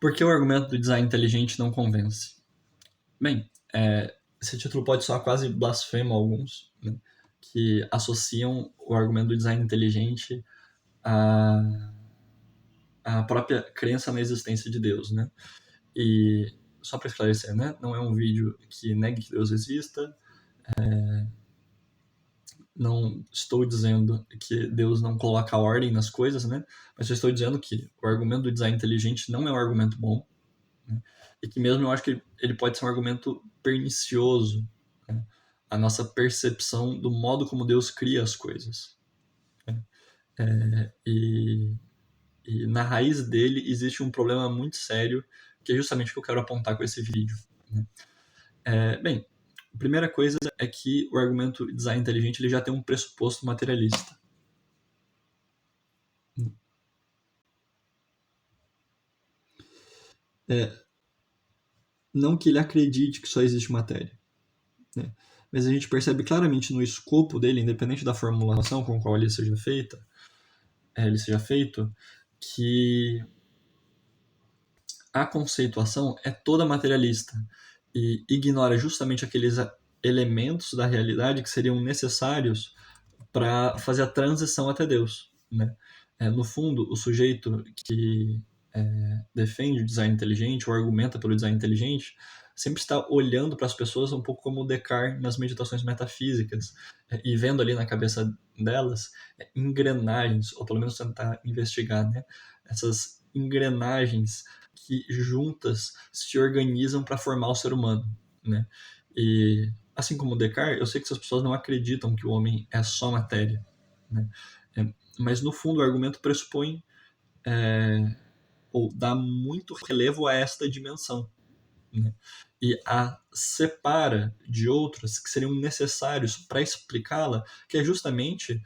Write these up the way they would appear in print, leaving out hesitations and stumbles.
Por que o argumento do design inteligente não convence? Bem, esse título pode soar quase blasfemo a alguns, né, que associam o argumento do design inteligente à, à própria crença na existência de Deus, né? E só para esclarecer, né, não é um vídeo que negue que Deus exista, não estou dizendo que Deus não coloca ordem nas coisas, né? Mas eu estou dizendo que o argumento do design inteligente não é um argumento bom, né? E que mesmo eu acho que ele pode ser um argumento pernicioso, né? A nossa percepção do modo como Deus cria as coisas, né? E na raiz dele existe um problema muito sério, que é justamente o que eu quero apontar com esse vídeo, né? Bem, a primeira coisa é que o argumento design inteligente ele já tem um pressuposto materialista. Não que ele acredite que só existe matéria, né? Mas a gente percebe claramente no escopo dele, independente da formulação com a qual ele seja feito, que a conceituação é toda materialista e ignora justamente aqueles elementos da realidade que seriam necessários para fazer a transição até Deus, né? No fundo, o sujeito que defende o design inteligente ou argumenta pelo design inteligente sempre está olhando para as pessoas um pouco como o Descartes nas meditações metafísicas, e vendo ali na cabeça delas engrenagens, ou pelo menos tentar investigar, né, essas engrenagens que juntas se organizam para formar o ser humano, né? E assim como o Descartes, eu sei que essas pessoas não acreditam que o homem é só matéria, né? Mas no fundo o argumento pressupõe ou dá muito relevo a esta dimensão, né? E a separa de outras que seriam necessários para explicá-la, que é justamente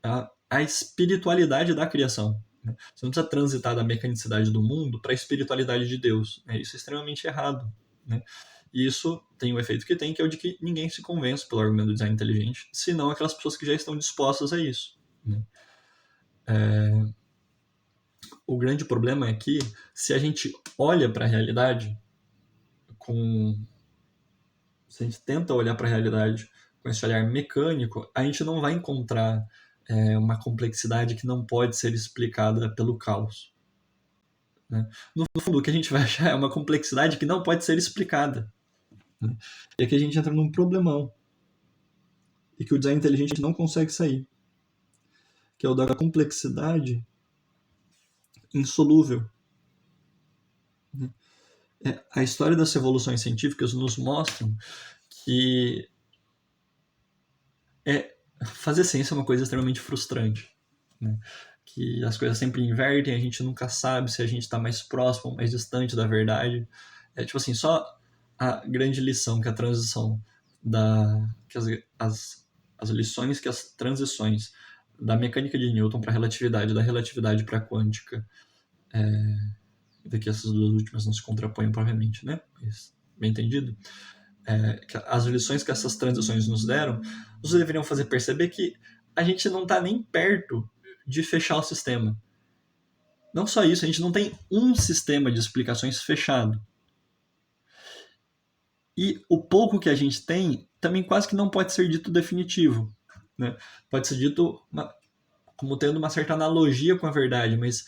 a espiritualidade da criação, né? Você não precisa transitar da mecanicidade do mundo para a espiritualidade de Deus, né? Isso é extremamente errado, né? E isso tem o efeito que tem, que é o de que ninguém se convence pelo argumento do design inteligente, senão aquelas pessoas que já estão dispostas a isso, né? O grande problema é que, se a gente olha para a realidade com. Se a gente tenta olhar para a realidade com esse olhar mecânico, a gente não vai encontrar uma complexidade que não pode ser explicada pelo caos, né? No fundo, o que a gente vai achar é uma complexidade que não pode ser explicada, né? E aqui a gente entra num problemão, e que o design inteligente não consegue sair, que é o da complexidade insolúvel, né? A história das revoluções científicas nos mostram que fazer ciência é uma coisa extremamente frustrante, né? Que as coisas sempre invertem, a gente nunca sabe se a gente está mais próximo ou mais distante da verdade. Tipo assim, só a grande lição que a transição que as lições que as transições da mecânica de Newton para a relatividade, da relatividade para a quântica, daqui essas duas últimas não se contrapõem provavelmente, né? Mas, bem entendido? As lições que essas transições nos deram, nos deveriam fazer perceber que a gente não está nem perto de fechar o sistema. Não só isso, a gente não tem um sistema de explicações fechado. E o pouco que a gente tem também quase que não pode ser dito definitivo, né? Pode ser dito como tendo uma certa analogia com a verdade, mas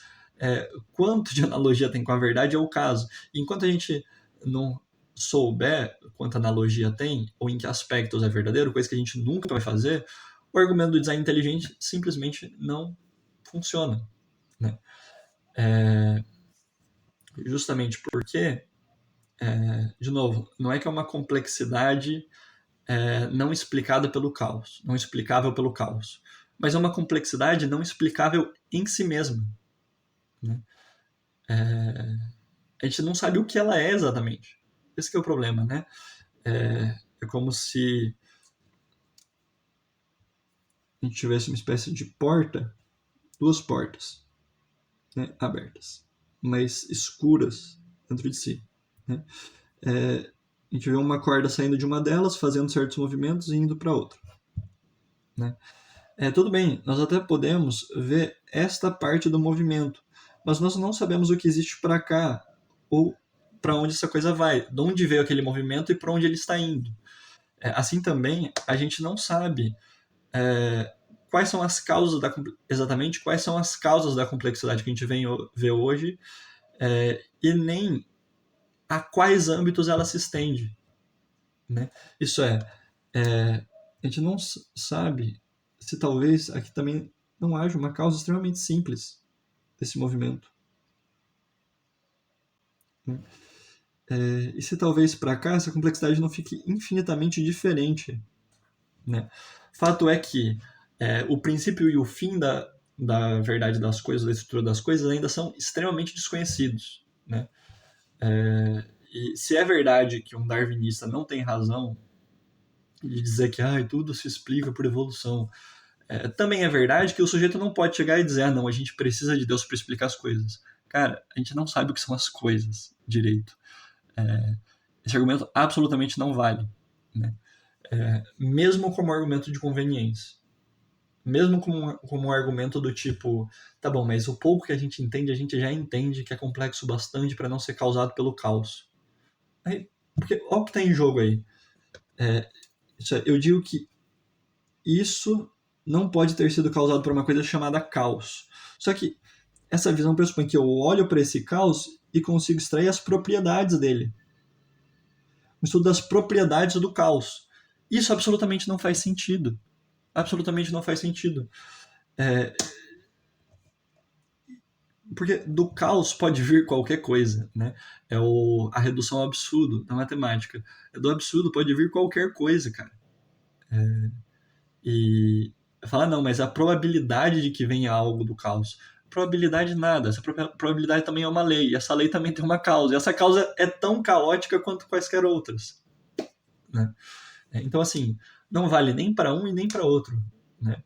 quanto de analogia tem com a verdade é o caso. E enquanto a gente não souber quanta analogia tem, ou em que aspectos é verdadeiro, coisa que a gente nunca vai fazer, o argumento do design inteligente simplesmente não funciona, né? Justamente porque, de novo, não é que é uma complexidade não explicada pelo caos, não explicável pelo caos, mas é uma complexidade não explicável em si mesma, né? A gente não sabe o que ela é exatamente. Esse que é o problema, né? É como se a gente tivesse uma espécie de porta, duas portas, né, abertas, mas escuras dentro de si, né? A gente vê uma corda saindo de uma delas, fazendo certos movimentos e indo para outra, né? Tudo bem, nós até podemos ver esta parte do movimento, mas nós não sabemos o que existe para cá, ou para onde essa coisa vai, de onde veio aquele movimento e para onde ele está indo. Assim também, a gente não sabe quais são as causas exatamente quais são as causas da complexidade que a gente vê hoje, e nem a quais âmbitos ela se estende, né? Isso a gente não sabe se talvez aqui também não haja uma causa extremamente simples desse movimento, né? E se talvez para cá essa complexidade não fique infinitamente diferente, né? Fato é que o princípio e o fim da verdade das coisas, da estrutura das coisas, ainda são extremamente desconhecidos, né? E se é verdade que um darwinista não tem razão de dizer que tudo se explica por evolução, também é verdade que o sujeito não pode chegar e dizer não, a gente precisa de Deus para explicar as coisas. Cara, a gente não sabe o que são as coisas direito. Esse argumento absolutamente não vale, né? Mesmo como argumento de conveniência. Mesmo como um argumento do tipo, tá bom, mas o pouco que a gente já entende que é complexo bastante para não ser causado pelo caos. Porque olha o que está em jogo aí. Eu digo que isso não pode ter sido causado por uma coisa chamada caos. Só que essa visão pressupõe que eu olho para esse caos e consigo extrair as propriedades dele. Um estudo das propriedades do caos. Isso absolutamente não faz sentido. Absolutamente não faz sentido. Porque do caos pode vir qualquer coisa, né? A redução ao absurdo da matemática. Do absurdo pode vir qualquer coisa, cara. E falar, não, mas a probabilidade de que venha algo do caos. Probabilidade nada. Essa probabilidade também é uma lei. E essa lei também tem uma causa. E essa causa é tão caótica quanto quaisquer outras, né? Então, assim, não vale nem para um e nem para outro, né?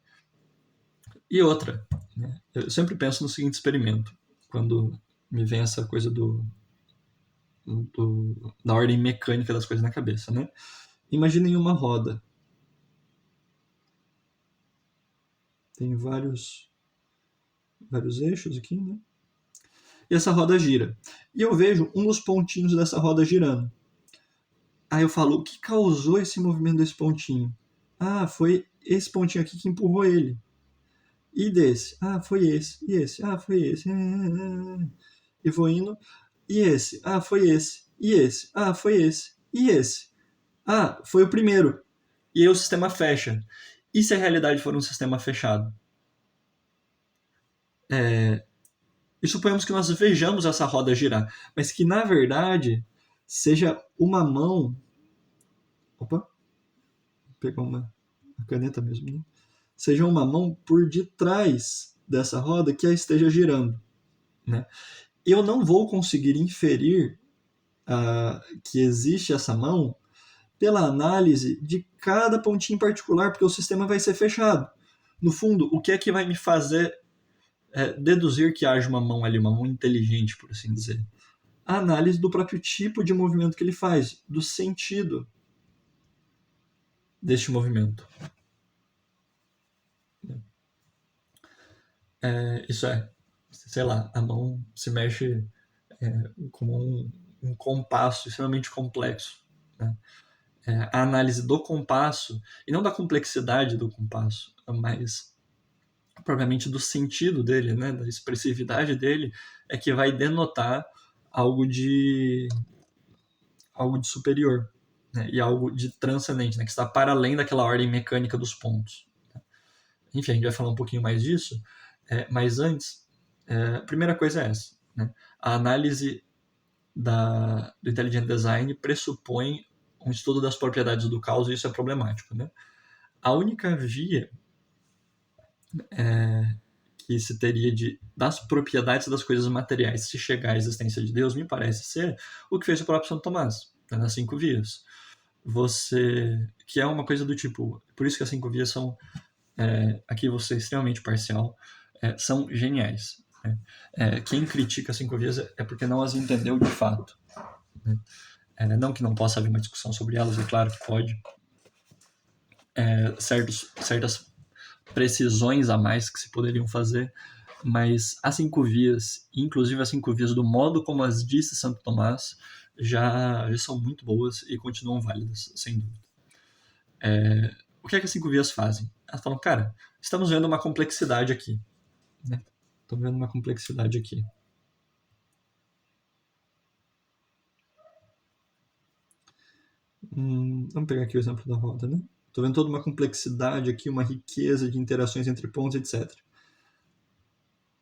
E outra, né? Eu sempre penso no seguinte experimento, quando me vem essa coisa da ordem mecânica das coisas na cabeça, né? Imaginem uma roda. Tem vários eixos aqui, né? E essa roda gira. E eu vejo um dos pontinhos dessa roda girando. Aí eu falo, o que causou esse movimento desse pontinho? Foi esse pontinho aqui que empurrou ele. E desse? Foi esse. E esse? Foi esse. E vou indo. E esse? Foi esse. E esse? Foi esse. E esse? Foi o primeiro. E aí o sistema fecha. E se a realidade for um sistema fechado? E suponhamos que nós vejamos essa roda girar, mas que na verdade seja uma mão. Opa! Vou pegar uma caneta mesmo, né? Seja uma mão por detrás dessa roda que a esteja girando, né? Eu não vou conseguir inferir que existe essa mão pela análise de cada pontinho em particular, porque o sistema vai ser fechado. No fundo, o que é que vai me fazer deduzir que haja uma mão ali, uma mão inteligente, por assim dizer? A análise do próprio tipo de movimento que ele faz, do sentido deste movimento. Isso sei lá, a mão se mexe como um compasso extremamente complexo, né? A análise do compasso, e não da complexidade do compasso, mas propriamente do sentido dele, né, da expressividade dele, é que vai denotar algo de superior, né, e algo de transcendente, né, que está para além daquela ordem mecânica dos pontos. Enfim, a gente vai falar um pouquinho mais disso, mas antes, a primeira coisa é essa, né? A análise do Intelligent Design pressupõe um estudo das propriedades do caos, e isso é problemático, né? A única via que se teria das propriedades das coisas materiais se chegar à existência de Deus, me parece ser o que fez o próprio Santo Tomás, né, nas 5 vias. Que é uma coisa do tipo, por isso que as 5 vias são, aqui vou ser extremamente parcial, são geniais, né? Quem critica as 5 vias é porque não as entendeu de fato, né? Não que não possa haver uma discussão sobre elas, é claro que pode. Certas precisões a mais que se poderiam fazer, Mas as 5 vias, inclusive as 5 vias do modo como as disse Santo Tomás, já são muito boas e continuam válidas, sem dúvida. O que é que as 5 vias fazem? Elas falam, cara, estamos vendo uma complexidade aqui. Né? Estamos vendo uma complexidade aqui. Vamos pegar aqui o exemplo da roda, né? Estou vendo toda uma complexidade aqui, uma riqueza de interações entre pontos, etc.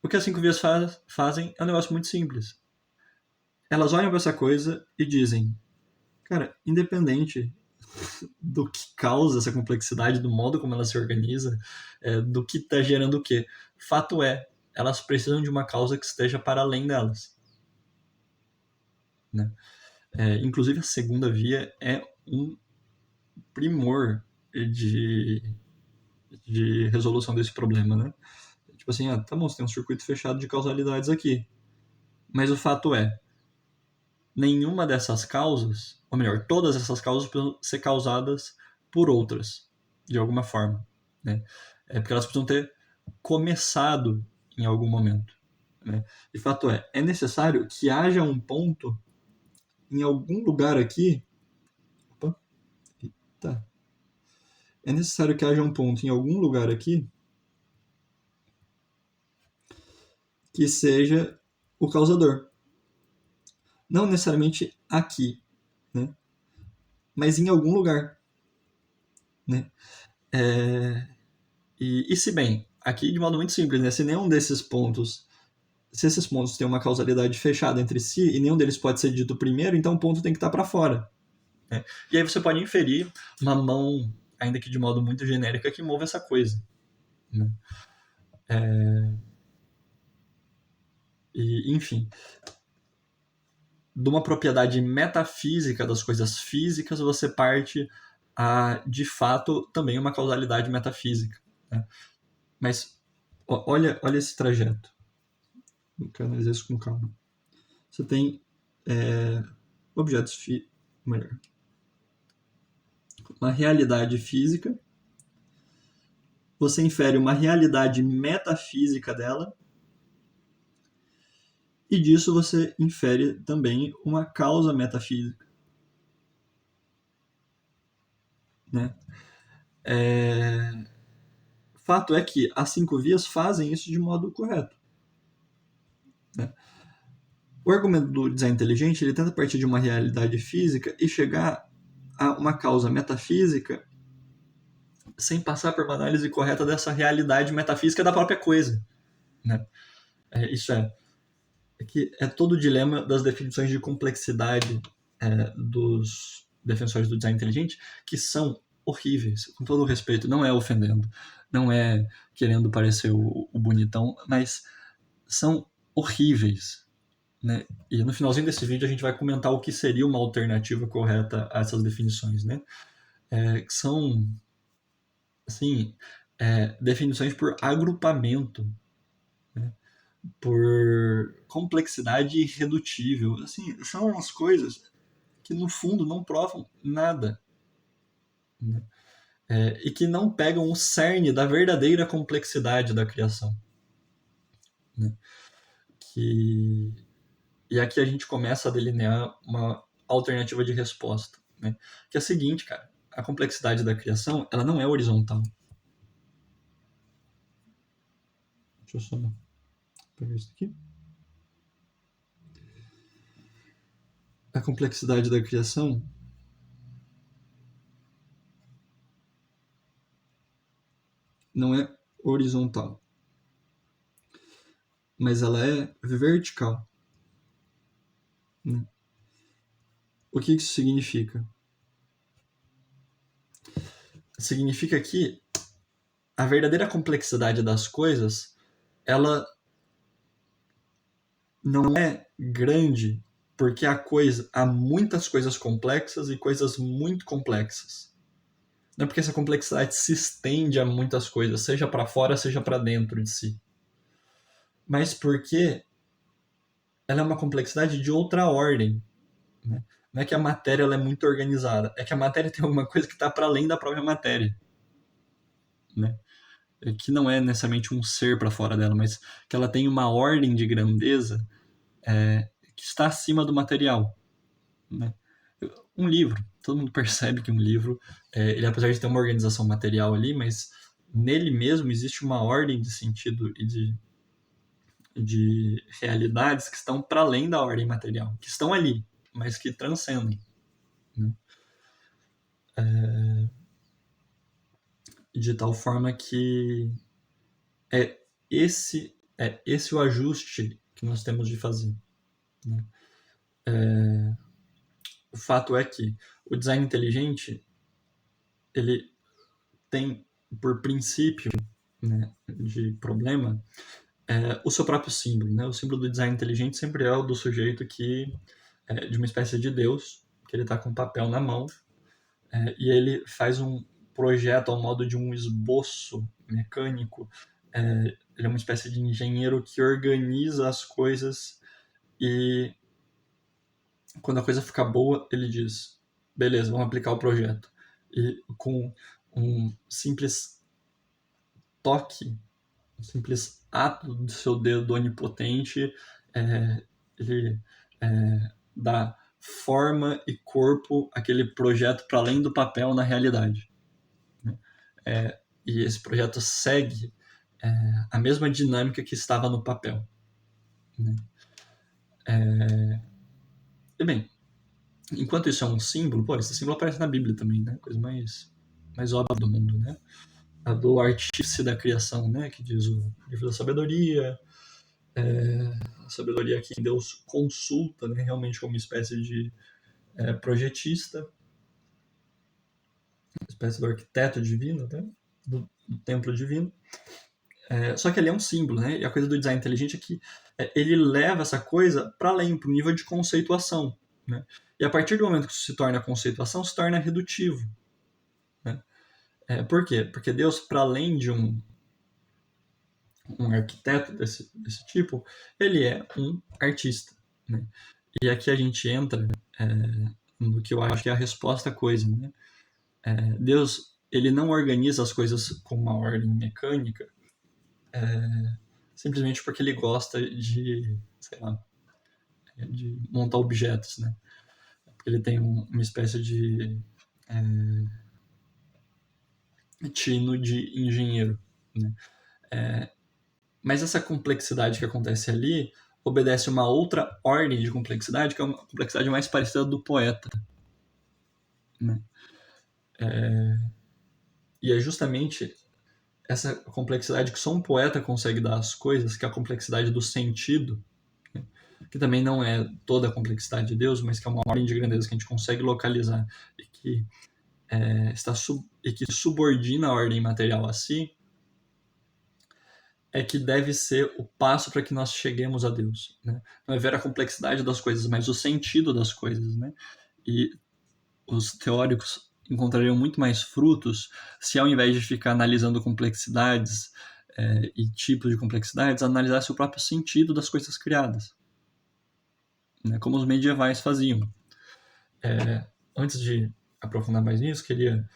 O que as 5 vias fazem é um negócio muito simples. Elas olham para essa coisa e dizem, cara, independente do que causa essa complexidade, do modo como ela se organiza, do que está gerando o quê, fato é, elas precisam de uma causa que esteja para além delas. Né? Inclusive a segunda via é um primor de resolução desse problema, né? Tipo assim, tá bom, você tem um circuito fechado de causalidades aqui. Mas o fato é, nenhuma dessas causas, ou melhor, todas essas causas precisam ser causadas por outras, de alguma forma. Né? Porque elas precisam ter começado em algum momento. Né? E fato é necessário que haja um ponto em algum lugar aqui. Opa, tá. É necessário que haja um ponto em algum lugar aqui que seja o causador. Não necessariamente aqui, né? Mas em algum lugar. Né? E se bem, aqui de modo muito simples, né? Se nenhum desses pontos, se esses pontos têm uma causalidade fechada entre si e nenhum deles pode ser dito primeiro, então o ponto tem que estar para fora. Né? E aí você pode inferir uma mão, ainda que de modo muito genérico, que move essa coisa. Né? E, enfim, de uma propriedade metafísica das coisas físicas, você parte a, de fato, também uma causalidade metafísica. Né? Mas olha esse trajeto. Eu quero analisar isso com calma. Você tem objetos melhor, uma realidade física, você infere uma realidade metafísica dela, e disso você infere também uma causa metafísica. Né? Fato é que as 5 vias fazem isso de modo correto. Né? O argumento do design inteligente ele tenta partir de uma realidade física e chegar a uma causa metafísica sem passar por uma análise correta dessa realidade metafísica da própria coisa. Né? Isso é que é todo o dilema das definições de complexidade dos defensores do design inteligente, que são horríveis, com todo o respeito, não é ofendendo, não é querendo parecer o bonitão, mas são horríveis. Né? E no finalzinho desse vídeo a gente vai comentar o que seria uma alternativa correta a essas definições. Né? Que são assim, definições por agrupamento, né? Por complexidade irredutível. Assim, são umas coisas que no fundo não provam nada. Né? E que não pegam o cerne da verdadeira complexidade da criação. Né? E aqui a gente começa a delinear uma alternativa de resposta. Né? Que é a seguinte, cara. A complexidade da criação, ela não é horizontal. Deixa eu só pegar isso aqui. A complexidade da criação não é horizontal, mas ela é vertical. Né? O que isso significa? Significa que a verdadeira complexidade das coisas, ela não é grande porque há muitas coisas complexas e coisas muito complexas. Não é porque essa complexidade se estende a muitas coisas, seja para fora, seja para dentro de si. Mas porque ela é uma complexidade de outra ordem. Né? Não é que a matéria ela é muito organizada, é que a matéria tem alguma coisa que está para além da própria matéria. Né? que não é necessariamente um ser para fora dela, mas que ela tem uma ordem de grandeza que está acima do material, né? Um livro, todo mundo percebe que um livro, ele apesar de ter uma organização material ali, mas nele mesmo existe uma ordem de sentido e de realidades que estão para além da ordem material, que estão ali, mas que transcendem, né? De tal forma que é esse o ajuste que nós temos de fazer, né? O fato é que o design inteligente ele tem por princípio, né, de problema o seu próprio símbolo, né? O símbolo do design inteligente sempre é o do sujeito que de uma espécie de Deus, que ele está com papel na mão e ele faz um projeto ao modo de um esboço mecânico. Ele é uma espécie de engenheiro que organiza as coisas e quando a coisa fica boa, ele diz: beleza, vamos aplicar o projeto. E com um simples toque, um simples ato do seu dedo onipotente, ele dá forma e corpo àquele projeto para além do papel na realidade, né? E esse projeto segue a mesma dinâmica que estava no papel, né? E bem, enquanto isso é um símbolo, pô, esse símbolo aparece na Bíblia também, né? Coisa mais óbvia do mundo, né? A do artífice da criação, né? Que diz o livro da sabedoria, a sabedoria que Deus consulta, né? Realmente como uma espécie de projetista, uma espécie do arquiteto divino, né? Do templo divino. Só que ele é um símbolo, né? E a coisa do design inteligente é que ele leva essa coisa para além, para o nível de conceituação, né? E a partir do momento que isso se torna conceituação, se torna redutivo, né? Por quê? Porque Deus, para além de um arquiteto desse tipo, ele é um artista, né? E aqui a gente entra no que eu acho que é a resposta à coisa, né? Deus, ele não organiza as coisas com uma ordem mecânica simplesmente porque ele gosta de, sei lá, de montar objetos, né? Porque ele tem uma espécie de tino de engenheiro, né? Mas essa complexidade que acontece ali obedece uma outra ordem de complexidade, que é uma complexidade mais parecida do poeta, né? E é justamente essa complexidade que só um poeta consegue dar às coisas, que é a complexidade do sentido, né? Que também não é toda a complexidade de Deus, mas que é uma ordem de grandeza que a gente consegue localizar e que e que subordina a ordem material a si, é que deve ser o passo para que nós cheguemos a Deus, né? Não é ver a complexidade das coisas, mas o sentido das coisas, né? E os teóricos encontrariam muito mais frutos se, ao invés de ficar analisando complexidades e tipos de complexidades, analisasse o próprio sentido das coisas criadas, né? Como os medievais faziam. Antes de aprofundar mais nisso, queria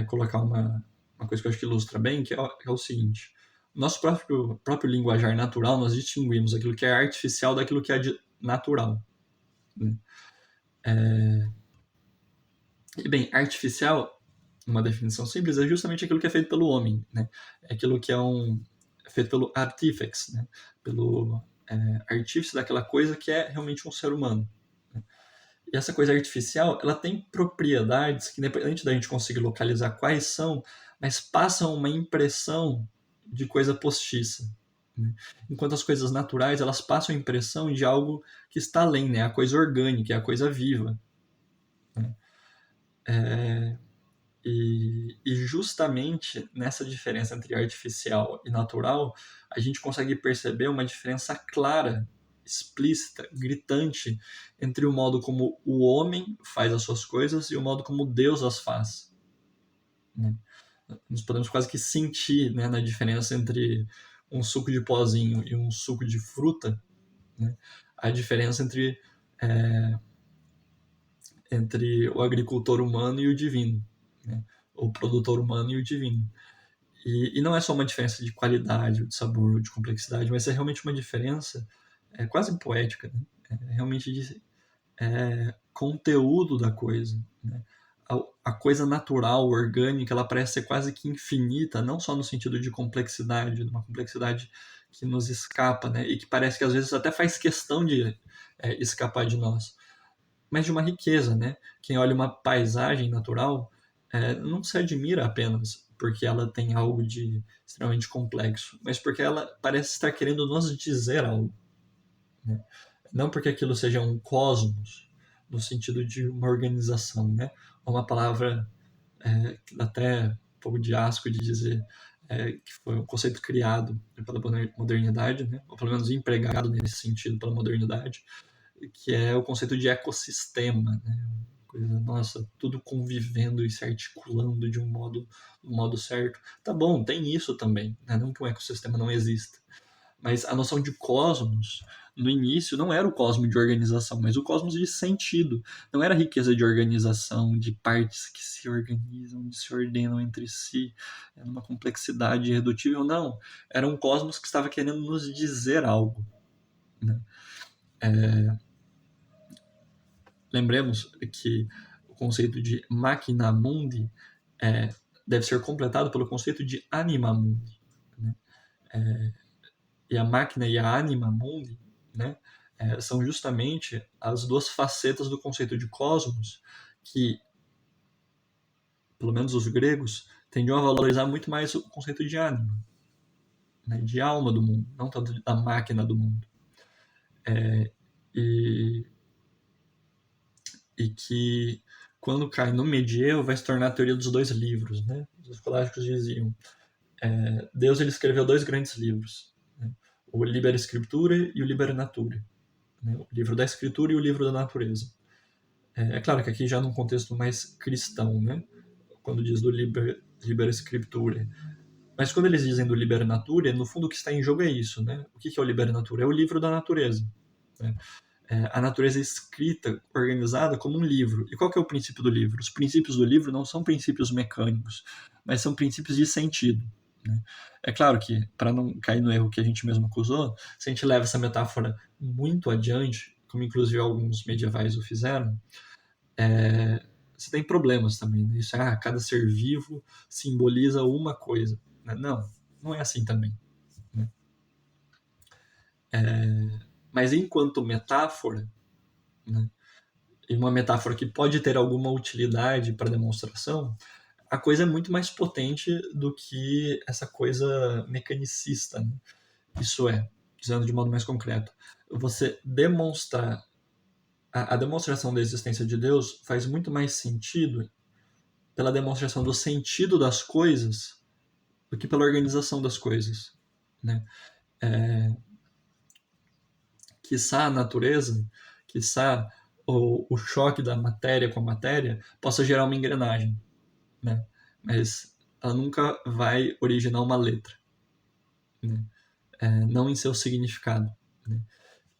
colocar uma coisa que eu acho que ilustra bem, que é o seguinte: nosso próprio linguajar natural, nós distinguimos aquilo que é artificial daquilo que é natural, né? E bem, artificial, uma definição simples, é justamente aquilo que é feito pelo homem, né? É aquilo que é feito pelo artifex, né? Pelo artífice daquela coisa que é realmente um ser humano, né? E essa coisa artificial, ela tem propriedades que, independente da gente conseguir localizar quais são, mas passam uma impressão de coisa postiça, né? Enquanto as coisas naturais, elas passam a impressão de algo que está além, né? A coisa orgânica, a coisa viva, né? E justamente nessa diferença entre artificial e natural, a gente consegue perceber uma diferença clara, explícita, gritante entre o modo como o homem faz as suas coisas e o modo como Deus as faz, né? Nós podemos quase que sentir, né, na diferença entre um suco de pozinho e um suco de fruta, né, a diferença entre o agricultor humano e o divino, né? O produtor humano e o divino. E não é só uma diferença de qualidade, ou de sabor, ou de complexidade, mas é realmente uma diferença quase poética, né? Realmente de conteúdo da coisa, né? A coisa natural, orgânica, ela parece ser quase que infinita, não só no sentido de complexidade, de uma complexidade que nos escapa, né? E que parece que às vezes até faz questão de escapar de nós, mas de uma riqueza, né? Quem olha uma paisagem natural não se admira apenas porque ela tem algo de extremamente complexo, mas porque ela parece estar querendo nos dizer algo, né? Não porque aquilo seja um cosmos, no sentido de uma organização, né? Uma palavra que dá até um pouco de asco de dizer que foi um conceito criado pela modernidade, né? Ou pelo menos empregado nesse sentido pela modernidade, que é o conceito de ecossistema, né? Coisa, nossa, tudo convivendo e se articulando de um modo certo. Tá bom, tem isso também, né? Não que um ecossistema não exista, mas a noção de cosmos, no início, não era o cosmos de organização, mas o cosmos de sentido. Não era a riqueza de organização, de partes que se organizam, se ordenam entre si, numa complexidade irredutível, não. Era um cosmos que estava querendo nos dizer algo, né? Lembremos que o conceito de máquina mundi deve ser completado pelo conceito de anima mundi, né? E a máquina e a anima mundi, né, são justamente as duas facetas do conceito de cosmos que, pelo menos os gregos, tendiam a valorizar muito mais o conceito de anima, né, de alma do mundo, não tanto da máquina do mundo. E, e que, quando cai no medievo, vai se tornar a teoria dos dois livros. Né? Os escolásticos diziam Deus ele escreveu dois grandes livros, né? O Liber Scripturae e o Liber Naturae, né? O livro da escritura e o livro da natureza. Claro que aqui já num contexto mais cristão, né? Quando diz do Liber Scripturae. Mas quando eles dizem do Liber Naturae, no fundo o que está em jogo é isso, né? O que é o Liber Naturae? É o livro da natureza, né? A natureza é escrita, organizada como um livro. E qual que é o princípio do livro? Os princípios do livro não são princípios mecânicos, mas são princípios de sentido, né? É claro que, para não cair no erro que a gente mesmo acusou, se a gente leva essa metáfora muito adiante, como inclusive alguns medievais o fizeram, você tem problemas também. Né? Isso cada ser vivo simboliza uma coisa. Né? Não, não é assim também. Né? Mas enquanto metáfora, né? E uma metáfora que pode ter alguma utilidade para demonstração, a coisa é muito mais potente do que essa coisa mecanicista. Né? Isso é, dizendo de modo mais concreto, você demonstrar a demonstração da existência de Deus faz muito mais sentido pela demonstração do sentido das coisas do que pela organização das coisas, né? Quiçá a natureza, quiçá o choque da matéria com a matéria possa gerar uma engrenagem, né? Mas ela nunca vai originar uma letra, né? Não em seu significado, né?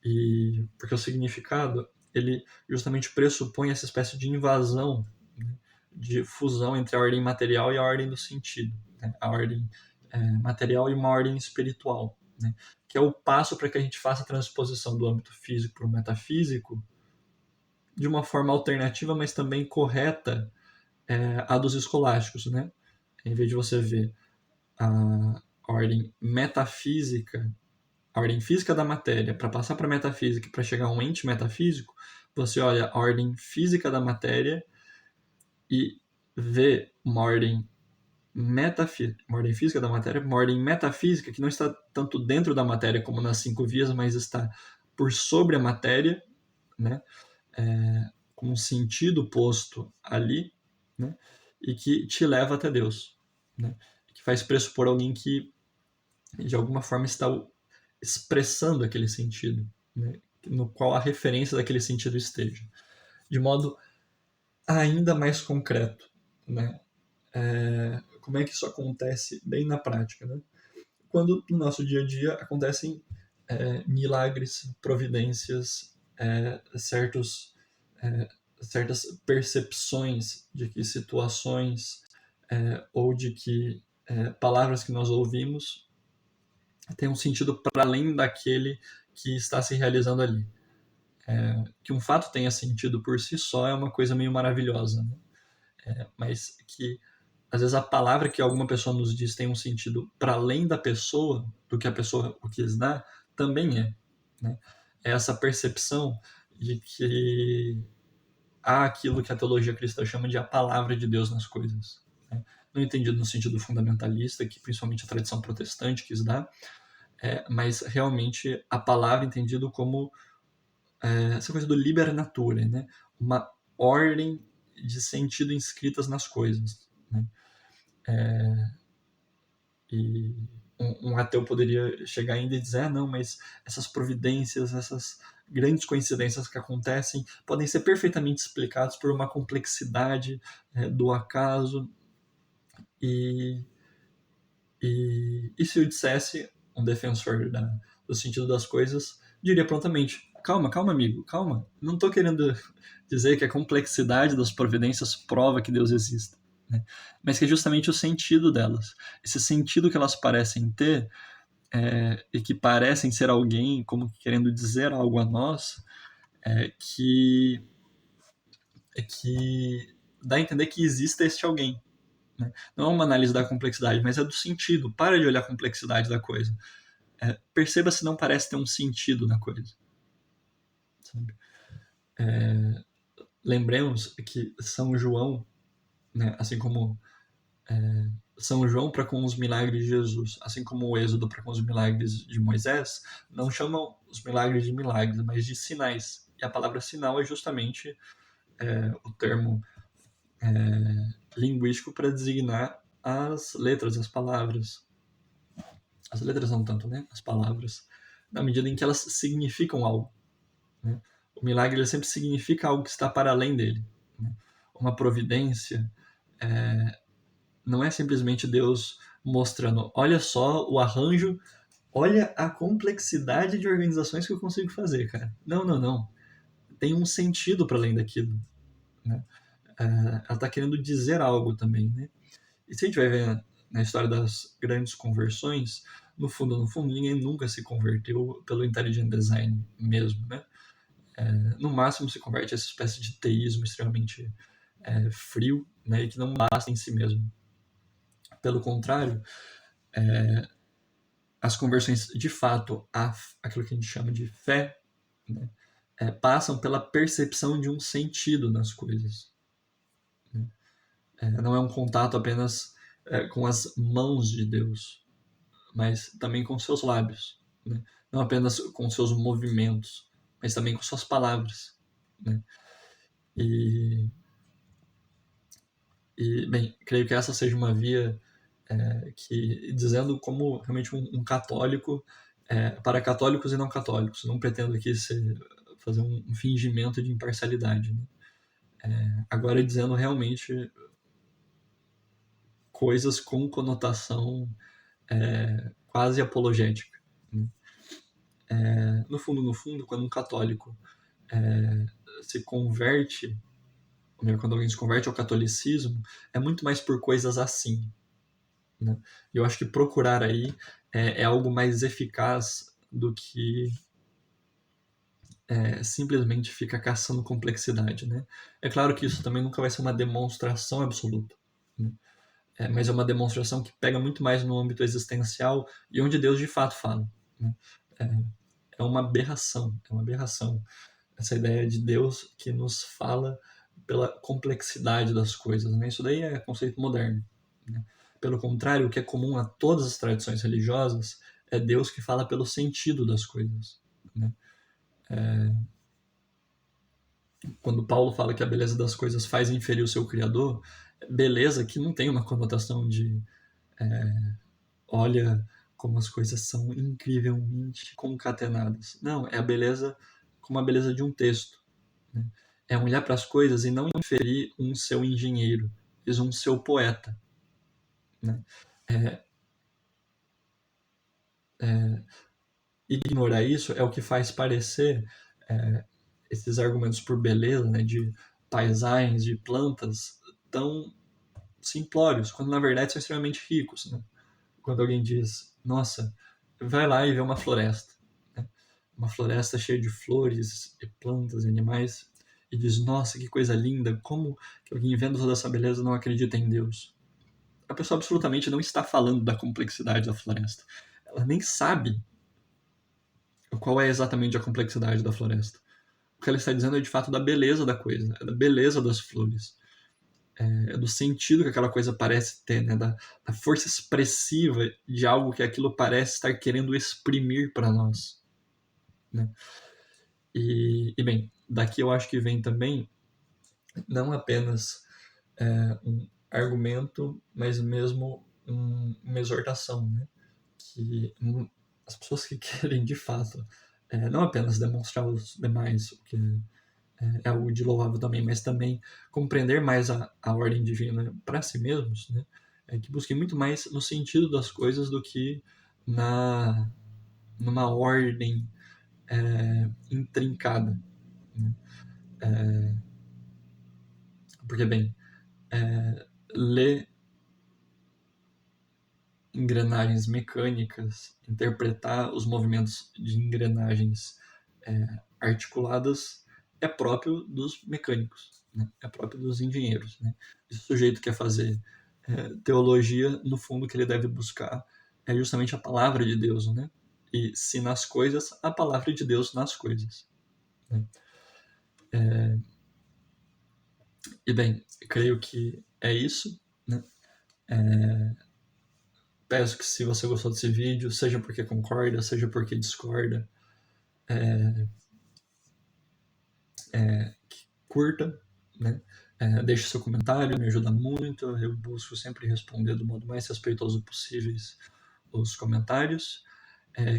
E porque o significado ele justamente pressupõe essa espécie de invasão, né? De fusão entre a ordem material e a ordem do sentido, né? A ordem material e uma ordem espiritual, né? Que é o passo para que a gente faça a transposição do âmbito físico para o metafísico de uma forma alternativa, mas também correta a dos escolásticos, né? Em vez de você ver a ordem metafísica, a ordem física da matéria, para passar para a metafísica, para chegar a um ente metafísico, você olha a ordem física da matéria e vê uma ordem física da matéria, uma ordem metafísica que não está tanto dentro da matéria como nas cinco vias, mas está por sobre a matéria, né? Com um sentido posto ali, né? E que te leva até Deus, né? Que faz pressupor alguém que de alguma forma está expressando aquele sentido, né? No qual a referência daquele sentido esteja, de modo ainda mais concreto, né? Como é que isso acontece bem na prática, né? Quando no nosso dia a dia acontecem milagres, providências, certos, certas percepções de que situações ou de que palavras que nós ouvimos têm um sentido para além daquele que está se realizando ali. Que um fato tenha sentido por si só é uma coisa meio maravilhosa, né? Mas que às vezes a palavra que alguma pessoa nos diz tem um sentido para além da pessoa, do que a pessoa o quis dar, também é. Né? É essa percepção de que há aquilo que a teologia cristã chama de a palavra de Deus nas coisas. Né? Não entendido no sentido fundamentalista, que principalmente a tradição protestante quis dar, mas realmente a palavra entendido como essa coisa do liber natura, né? Uma ordem de sentido inscritas nas coisas. Né? E um ateu poderia chegar ainda e dizer, não, mas essas providências, essas grandes coincidências que acontecem podem ser perfeitamente explicadas por uma complexidade do acaso. E se eu dissesse, um defensor do sentido das coisas, diria prontamente, calma, amigo, calma. Não estou querendo dizer que a complexidade das providências prova que Deus existe. Né? Mas que é justamente o sentido delas. Esse sentido que elas parecem ter e que parecem ser alguém como querendo dizer algo a nós, que dá a entender que existe este alguém. Né? Não é uma análise da complexidade, mas é do sentido. Para de olhar a complexidade da coisa. Perceba se não parece ter um sentido na coisa. Sabe? Lembremos que São João, né, assim como São João para com os milagres de Jesus, assim como o Êxodo para com os milagres de Moisés, não chamam os milagres de milagres, mas de sinais. E a palavra sinal é justamente o termo linguístico para designar as letras, as palavras. As letras não tanto, né? As palavras. Na medida em que elas significam algo. Né? O milagre ele sempre significa algo que está para além dele. Né? Uma providência não é simplesmente Deus mostrando, olha só o arranjo, olha a complexidade de organizações que eu consigo fazer, cara. Não. Tem um sentido para além daquilo. Né? Ela está querendo dizer algo também. Né? E se a gente vai ver na história das grandes conversões, no fundo, ninguém nunca se converteu pelo intelligent design mesmo, né? No máximo se converte a essa espécie de teísmo extremamente frio, né? E que não basta em si mesmo. Pelo contrário, as conversões de fato, aquilo que a gente chama de fé, né? Passam pela percepção de um sentido nas coisas. Né? Não é um contato apenas com as mãos de Deus, mas também com seus lábios. Né? Não apenas com seus movimentos, mas também com suas palavras. Né? E, bem, creio que essa seja uma via que, dizendo como realmente um católico, para católicos e não católicos, não pretendo aqui fazer um fingimento de imparcialidade. Né? Agora, dizendo realmente coisas com conotação quase apologética. Né? No fundo, quando um católico se converte, ou melhor, quando alguém se converte ao catolicismo, é muito mais por coisas assim. Né? E eu acho que procurar aí é algo mais eficaz do que simplesmente ficar caçando complexidade. Né? É claro que isso também nunca vai ser uma demonstração absoluta. Né? Mas é uma demonstração que pega muito mais no âmbito existencial e onde Deus de fato fala. Né? É uma aberração, essa ideia de Deus que nos fala pela complexidade das coisas. Né? Isso daí é conceito moderno. Né? Pelo contrário, o que é comum a todas as tradições religiosas é Deus que fala pelo sentido das coisas. Né? Quando Paulo fala que a beleza das coisas faz inferir o seu Criador, beleza que não tem uma conotação de olha como as coisas são incrivelmente concatenadas. Não, é a beleza como a beleza de um texto. Né? É olhar para as coisas e não inferir um seu engenheiro, mas um seu poeta. Né? Ignorar isso é o que faz parecer esses argumentos por beleza, né, de paisagens, de plantas, tão simplórios, quando na verdade são extremamente ricos, né? Quando alguém diz, nossa, vai lá e vê uma floresta, né? Uma floresta cheia de flores e plantas e animais, e diz, nossa, que coisa linda, como que alguém vendo toda essa beleza não acredita em Deus? A pessoa absolutamente não está falando da complexidade da floresta. Ela nem sabe qual é exatamente a complexidade da floresta. O que ela está dizendo é de fato da beleza da coisa, é da beleza das flores, é do sentido que aquela coisa parece ter, né? Da força expressiva de algo que aquilo parece estar querendo exprimir para nós, né? E bem, daqui eu acho que vem também não apenas um argumento, mas mesmo uma exortação, né? Que as pessoas que querem de fato não apenas demonstrar aos demais o que é algo de louvável também, mas também compreender mais a ordem divina para si mesmos, né? Que busquem muito mais no sentido das coisas do que numa ordem intrincada, né? Porque, bem, ler engrenagens mecânicas, interpretar os movimentos de engrenagens articuladas é próprio dos mecânicos, né? É próprio dos engenheiros, né? E se o sujeito quer fazer teologia, no fundo, o que ele deve buscar é justamente a palavra de Deus, né? E se nas coisas, a palavra de Deus nas coisas, né? E bem, creio que é isso, né? Peço que se você gostou desse vídeo, seja porque concorda, seja porque discorda, curta, né? Deixe seu comentário, me ajuda muito. Eu busco sempre responder do modo mais respeitoso possível os comentários.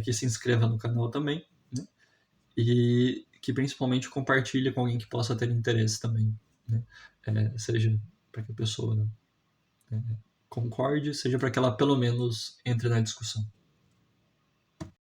Que se inscreva no canal também, né? E que principalmente compartilhe com alguém que possa ter interesse também, né? Seja para que a pessoa concorde, seja para que ela pelo menos entre na discussão.